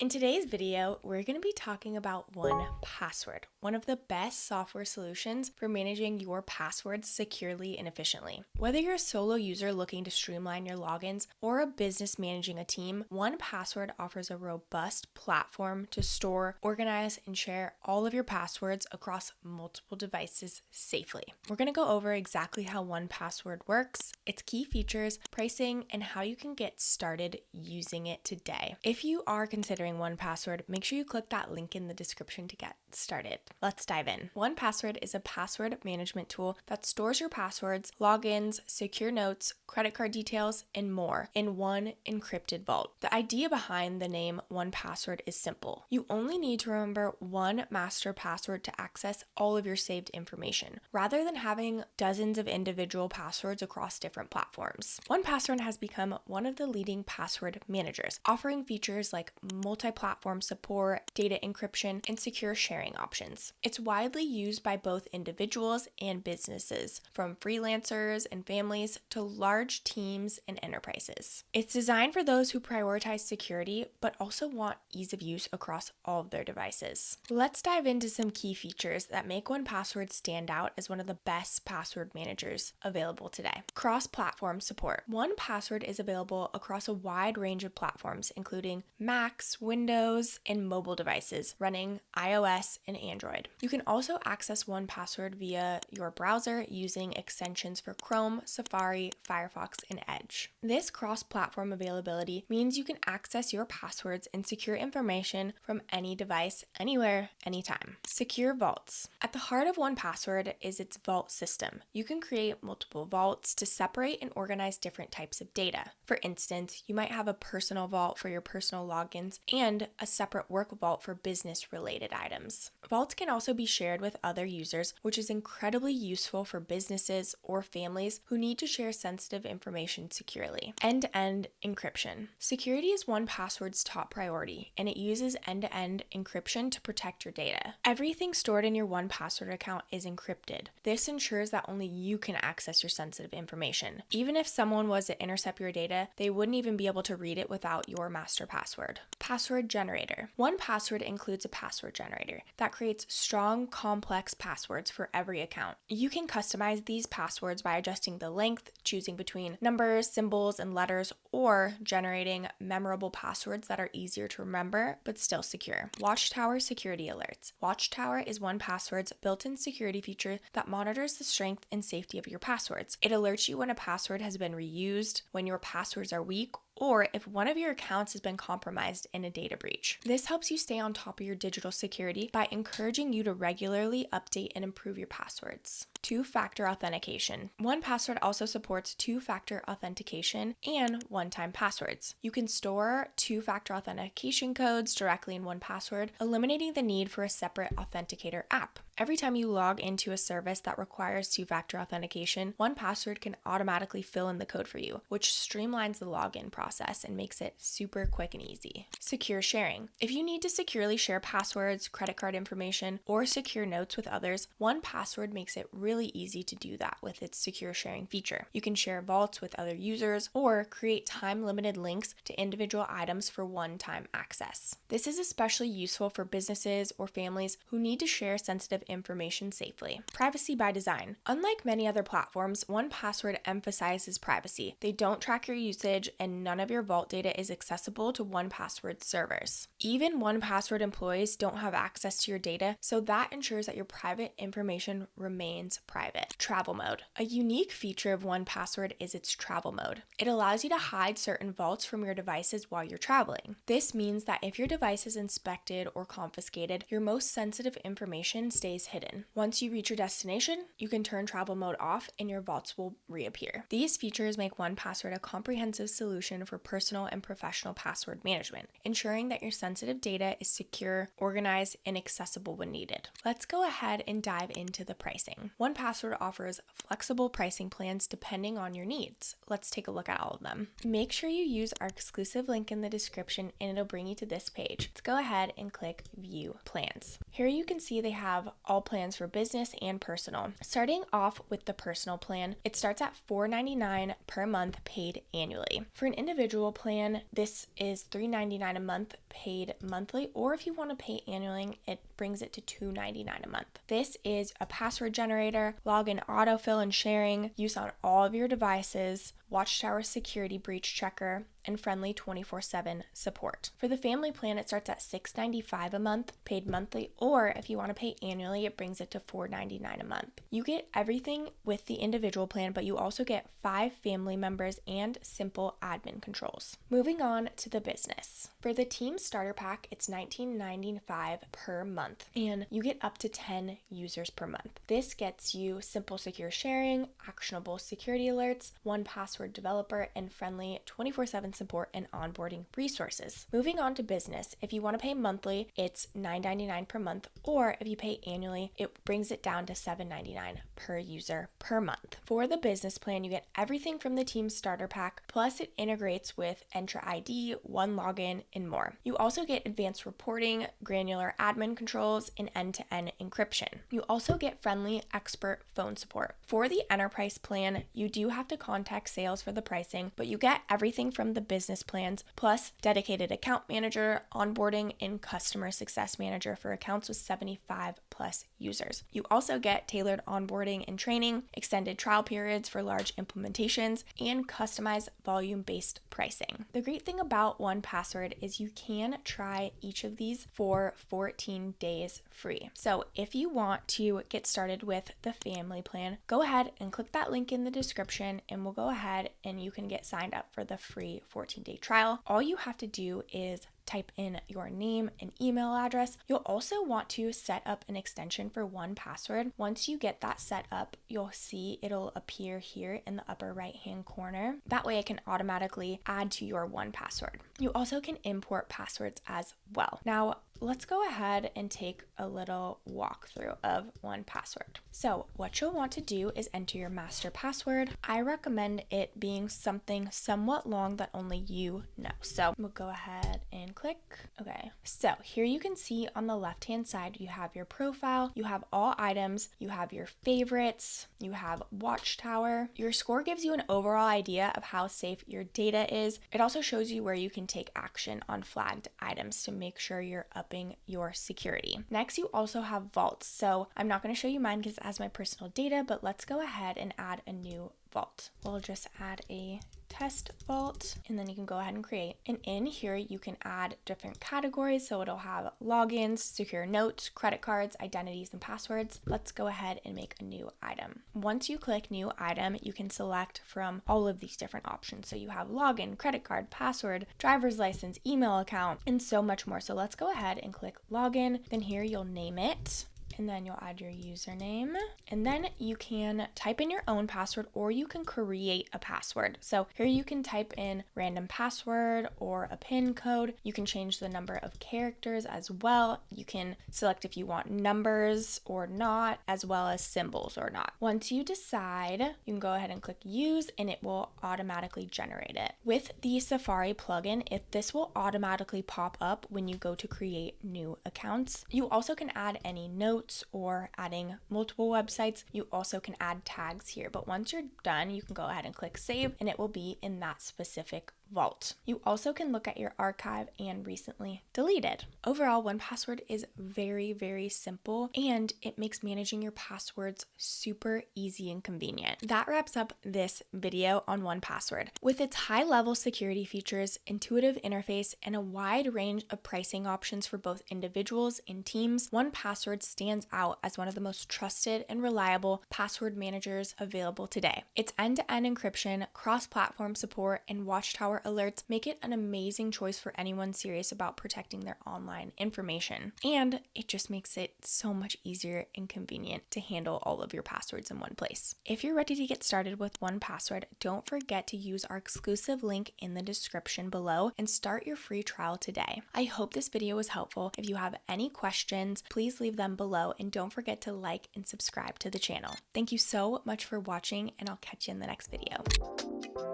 In today's video, we're going to be talking about 1Password, one of the best software solutions for managing your passwords securely and efficiently. Whether you're a solo user looking to streamline your logins or a business managing a team, 1Password offers a robust platform to store, organize, and share all of your passwords across multiple devices safely. We're going to go over exactly how 1Password works, its key features, pricing, and how you can get started using it today. If you are considering 1Password, make sure you click that link in the description to get started. Let's dive in. 1Password is a password management tool that stores your passwords, logins, secure notes, credit card details, and more in one encrypted vault. The idea behind the name 1Password is simple. You only need to remember one master password to access all of your saved information, rather than having dozens of individual passwords across different platforms. 1Password has become one of the leading password managers, offering features like multi-platform support, data encryption, and secure sharing options. It's widely used by both individuals and businesses, from freelancers and families to large teams and enterprises. It's designed for those who prioritize security but also want ease of use across all of their devices. Let's dive into some key features that make 1Password stand out as one of the best password managers available today. Cross-platform support. 1Password is available across a wide range of platforms, including Macs, Windows, and mobile devices running iOS and Android. You can also access 1Password via your browser using extensions for Chrome, Safari, Firefox, and Edge. This cross-platform availability means you can access your passwords and secure information from any device, anywhere, anytime. Secure vaults. At the heart of 1Password is its vault system. You can create multiple vaults to separate and organize different types of data. For instance, you might have a personal vault for your personal logins and a separate work vault for business-related items. Vaults can also be shared with other users, which is incredibly useful for businesses or families who need to share sensitive information securely. End-to-end encryption. Security is 1Password's top priority, and it uses end-to-end encryption to protect your data. Everything stored in your 1Password account is encrypted. This ensures that only you can access your sensitive information. Even if someone was to intercept your data, they wouldn't even be able to read it without your master password. Password generator. 1Password includes a password generator that creates strong, complex passwords for every account. You can customize these passwords by adjusting the length, choosing between numbers, symbols, and letters, or generating memorable passwords that are easier to remember but still secure. Watchtower security alerts. Watchtower is 1Password's built-in security feature that monitors the strength and safety of your passwords. It alerts you when a password has been reused, when your passwords are weak, or if one of your accounts has been compromised in a data breach. This helps you stay on top of your digital security by encouraging you to regularly update and improve your passwords. Two-factor authentication. 1Password also supports two-factor authentication and one-time passwords. You can store two-factor authentication codes directly in 1Password, eliminating the need for a separate authenticator app. Every time you log into a service that requires two-factor authentication, 1Password can automatically fill in the code for you, which streamlines the login process and makes it super quick and easy. Secure sharing. If you need to securely share passwords, credit card information, or secure notes with others, 1Password makes it really easy to do that with its secure sharing feature. You can share vaults with other users or create time-limited links to individual items for one-time access. This is especially useful for businesses or families who need to share sensitive information safely. Privacy by design. Unlike many other platforms, 1Password emphasizes privacy. They don't track your usage, and none of your vault data is accessible to 1Password servers. Even 1Password employees don't have access to your data, so that ensures that your private information remains private. Travel mode. A unique feature of 1Password is its travel mode. It allows you to hide certain vaults from your devices while you're traveling. This means that if your device is inspected or confiscated, your most sensitive information stays hidden. Once you reach your destination, you can turn travel mode off and your vaults will reappear. These features make 1Password a comprehensive solution for personal and professional password management, ensuring that your sensitive data is secure, organized, and accessible when needed. Let's go ahead and dive into the pricing. 1Password offers flexible pricing plans depending on your needs. Let's take a look at all of them. Make sure you use our exclusive link in the description and it'll bring you to this page. Let's go ahead and click View Plans. Here you can see they have all plans for business and personal. Starting off with the personal plan, it starts at $4.99 per month paid annually. For an individual plan, this is $3.99 a month paid monthly, or if you want to pay annually, it brings it to $2.99 a month. This is a password generator, login autofill and sharing, use on all of your devices, Watchtower security breach checker, and friendly 24/7 support. For the family plan, it starts at $6.95 a month, paid monthly, or if you want to pay annually, it brings it to $4.99 a month. You get everything with the individual plan, but you also get 5 family members and simple admin controls. Moving on to the business. For the team starter pack, it's $19.95 per month, and you get up to 10 users per month. This gets you simple secure sharing, actionable security alerts, 1Password developer, and friendly 24/7 support and onboarding resources. Moving on to business, if you want to pay monthly, it's $9.99 per month, or if you pay annually, it brings it down to $7.99 per user per month. For the business plan, you get everything from the team starter pack, plus it integrates with Entra ID, One Login, and more. You also get advanced reporting, granular admin controls, and end-to-end encryption. You also get friendly expert phone support. For the enterprise plan, you do have to contact sales for the pricing, but you get everything from the business plans, plus dedicated account manager, onboarding, and customer success manager for accounts with 75 plus users. You also get tailored onboarding and training, extended trial periods for large implementations, and customized volume-based pricing. The great thing about 1Password is you can try each of these for 14 days free. So if you want to get started with the family plan, go ahead and click that link in the description and we'll go ahead and you can get signed up for the free 14-day trial. All you have to do is type in your name and email address. You'll also want to set up an extension for 1Password. Once you get that set up, you'll see it'll appear here in the upper right hand corner. That way it can automatically add to your 1Password. You also can import passwords as well. Now, let's go ahead and take a little walkthrough of 1Password. So what you'll want to do is enter your master password. I recommend it being something somewhat long that only you know. So we'll go ahead and click. Okay, so here you can see on the left hand side, you have your profile, you have all items, you have your favorites, you have Watchtower. Your score gives you an overall idea of how safe your data is. It also shows you where you can take action on flagged items to make sure you're upping your security. Next, you also have vaults. So I'm not going to show you mine because it has my personal data, but let's go ahead and add a new vault. We'll just add a test vault and then you can go ahead and create. And in here you can add different categories. So it'll have logins, secure notes, credit cards, identities, and passwords. Let's go ahead and make a new item. Once you click new item, you can select from all of these different options. So you have login, credit card, password, driver's license, email account, and so much more. So let's go ahead and click login. Then here you'll name it. And then you'll add your username, and then you can type in your own password or you can create a password. So here you can type in random password or a PIN code. You can change the number of characters as well. You can select if you want numbers or not, as well as symbols or not. Once you decide, you can go ahead and click use and it will automatically generate it. With the Safari plugin, this will automatically pop up when you go to create new accounts. You also can add any notes or adding multiple websites. You also can add tags here, but once you're done, you can go ahead and click save and it will be in that specific vault. You also can look at your archive and recently deleted. Overall, 1Password is very, very simple and it makes managing your passwords super easy and convenient. That wraps up this video on 1Password. With its high-level security features, intuitive interface, and a wide range of pricing options for both individuals and teams, 1Password stands out as one of the most trusted and reliable password managers available today. Its end-to-end encryption, cross-platform support, and Watchtower or alerts make it an amazing choice for anyone serious about protecting their online information. And it just makes it so much easier and convenient to handle all of your passwords in one place. If you're ready to get started with 1Password, don't forget to use our exclusive link in the description below and start your free trial today. I hope this video was helpful. If you have any questions, please leave them below and don't forget to like and subscribe to the channel. Thank you so much for watching, and I'll catch you in the next video.